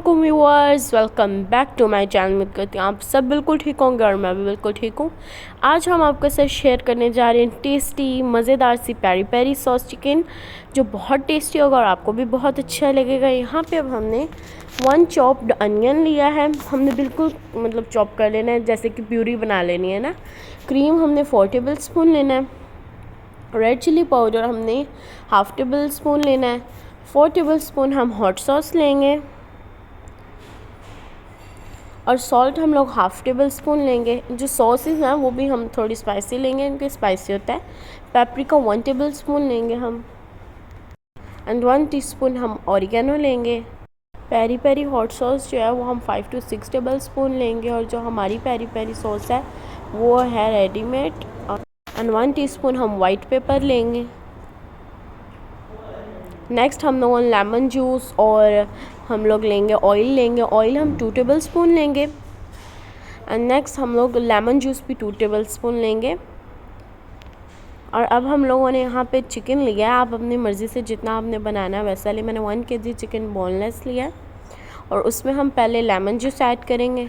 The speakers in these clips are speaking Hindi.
अस्सलामुअलैकुम viewers, welcome back to my channel. उम्मीद करती हूँ आप सब बिल्कुल ठीक होंगे और मैं भी बिल्कुल ठीक हूँ। आज हम आपके साथ शेयर करने जा रहे हैं टेस्टी मज़ेदार सी पेरी पेरी सॉस चिकन, जो बहुत टेस्टी होगा और आपको भी बहुत अच्छा लगेगा। यहाँ पे अब हमने 1 चॉप्ड अनियन लिया है, हमने बिल्कुल चॉप कर लेना है, जैसे कि प्यूरी बना लेनी है ना। क्रीम हमने 4 टेबल स्पून लेना है। रेड चिली पाउडर हमने हाफ़ टेबल स्पून लेना है। 4 टेबल स्पून हम हॉट सॉस लेंगे और सॉल्ट हम लोग हाफ़ टेबल स्पून लेंगे। जो सॉसेस हैं वो भी हम थोड़ी स्पाइसी लेंगे, इनके स्पाइसी होता है। पेपरिका 1 टेबल स्पून लेंगे हम, एंड 1 टीस्पून हम ऑरिगेनो लेंगे। पेरी पेरी हॉट सॉस जो है वो हम 5 to 6 टेबल स्पून लेंगे, और जो हमारी पेरी पेरी सॉस है वो है रेडीमेड। एंड 1 टीस्पून हम वाइट पेपर लेंगे। नेक्स्ट हम लोग लेमन जूस और हम लोग लेंगे ऑयल हम 2 टेबल स्पून लेंगे। एंड नेक्स्ट हम लोग लेमन जूस भी 2 टेबल स्पून लेंगे। और अब हम लोगों ने यहाँ पे चिकन लिया है, आप अपनी मर्ज़ी से जितना आपने बनाना है वैसा ले। मैंने 1 kg चिकन बोनलेस लिया है, और उसमें हम पहले लेमन जूस ऐड करेंगे।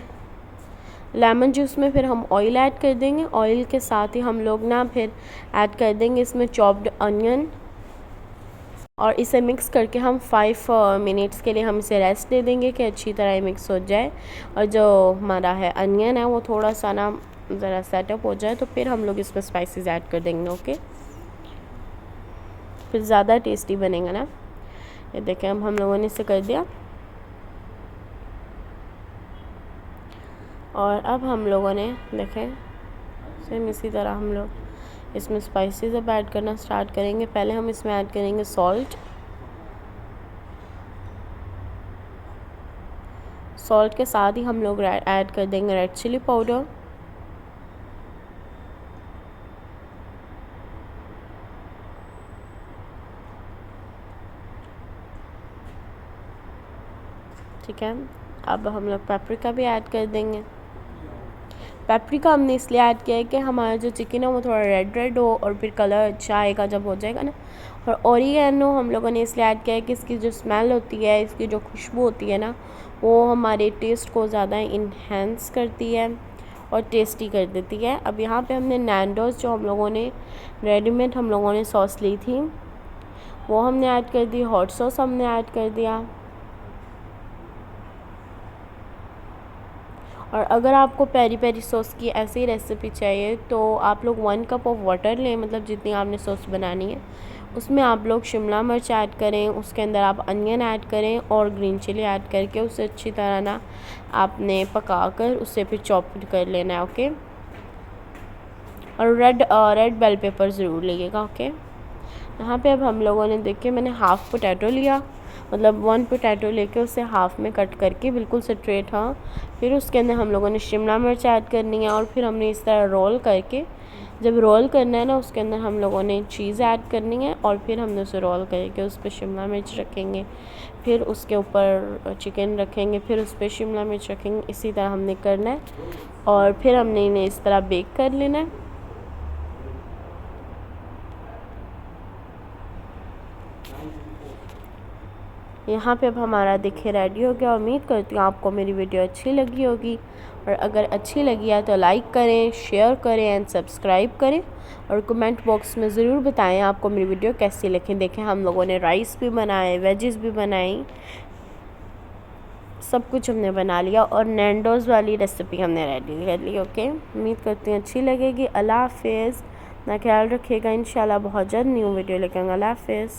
लेमन जूस में फिर हम ऑयल ऐड कर देंगे। ऑयल के साथ ही हम लोग ना फिर ऐड कर देंगे इसमें चॉप्ड अनियन, और इसे मिक्स करके हम 5 मिनट्स के लिए हम इसे रेस्ट दे देंगे कि अच्छी तरह मिक्स हो जाए, और जो हमारा है अनियन है वो थोड़ा सा ना ज़रा सेटअप हो जाए, तो फिर हम लोग इसमें स्पाइसेस ऐड कर देंगे। ओके, फिर ज़्यादा टेस्टी बनेगा ना। ये देखें, अब हम लोगों ने इसे कर दिया, और अब हम लोगों ने देखें सेम इसी तरह हम लोग इसमें स्पाइसेस अब ऐड करना स्टार्ट करेंगे। पहले हम इसमें ऐड करेंगे सॉल्ट के साथ ही हम लोग ऐड कर देंगे रेड चिली पाउडर। ठीक है, अब हम लोग पेपरिका भी ऐड कर देंगे। पेपरिका हमने इसलिए ऐड किया है कि हमारा जो चिकन है वो थोड़ा रेड रेड हो, और फिर कलर अच्छा आएगा जब हो जाएगा ना। और ऑरिगेनो हम लोगों ने इसलिए ऐड किया है कि इसकी जो स्मेल होती है, इसकी जो खुशबू होती है ना, वो हमारे टेस्ट को ज़्यादा इन्हेंस करती है और टेस्टी कर देती है। अब यहाँ पे हमने नैंडोज़ जो हम लोगों ने रेडीमेड हम लोगों ने सॉस ली थी वो हमने ऐड कर दी। हॉट सॉस हमने ऐड कर दिया। और अगर आपको पेरी पेरी सॉस की ऐसी रेसिपी चाहिए तो आप लोग 1 कप ऑफ वाटर लें, जितनी आपने सॉस बनानी है उसमें आप लोग शिमला मिर्च ऐड करें, उसके अंदर आप अनियन ऐड करें और ग्रीन चिली ऐड करके उसे अच्छी तरह ना आपने पकाकर उसे फिर चॉप कर लेना है। ओके, और रेड बेल पेपर ज़रूर लीजिएगा। ओके, यहाँ पे अब हम लोगों ने देखिए, मैंने हाफ़ पोटैटो लिया, 1 पोटैटो लेके उसे हाफ़ में कट करके बिल्कुल स्ट्रेट। हाँ, फिर उसके अंदर हम लोगों ने शिमला मिर्च ऐड करनी है, और फिर हमने इस तरह रोल करके, जब रोल करना है ना उसके अंदर हम लोगों ने चीज़ ऐड करनी है, और फिर हमने उसे रोल करके उस पर शिमला मिर्च रखेंगे, फिर उसके ऊपर चिकन रखेंगे, फिर उस पर शिमला मिर्च रखेंगे। इसी तरह हमने करना है, और फिर हमने इन्हें इस तरह बेक कर लेना है। यहाँ पे अब हमारा देखिए रेडी हो गया। उम्मीद करती हूँ आपको मेरी वीडियो अच्छी लगी होगी, और अगर अच्छी लगी है तो लाइक करें, शेयर करें एंड सब्सक्राइब करें, और कमेंट बॉक्स में ज़रूर बताएं आपको मेरी वीडियो कैसी लगी। देखें, हम लोगों ने राइस भी बनाए, वेजेस भी बनाई, सब कुछ हमने बना लिया, और नैंडोज़ वाली रेसिपी हमने रेडी कर ली। ओके, उम्मीद करती हूँ अच्छी लगेगी। अल्लाह हाफिज़, ना ख्याल रखिएगा। इंशाल्लाह बहुत जल्द न्यू वीडियो लेकर आऊँगा। अल्लाह हाफिज़।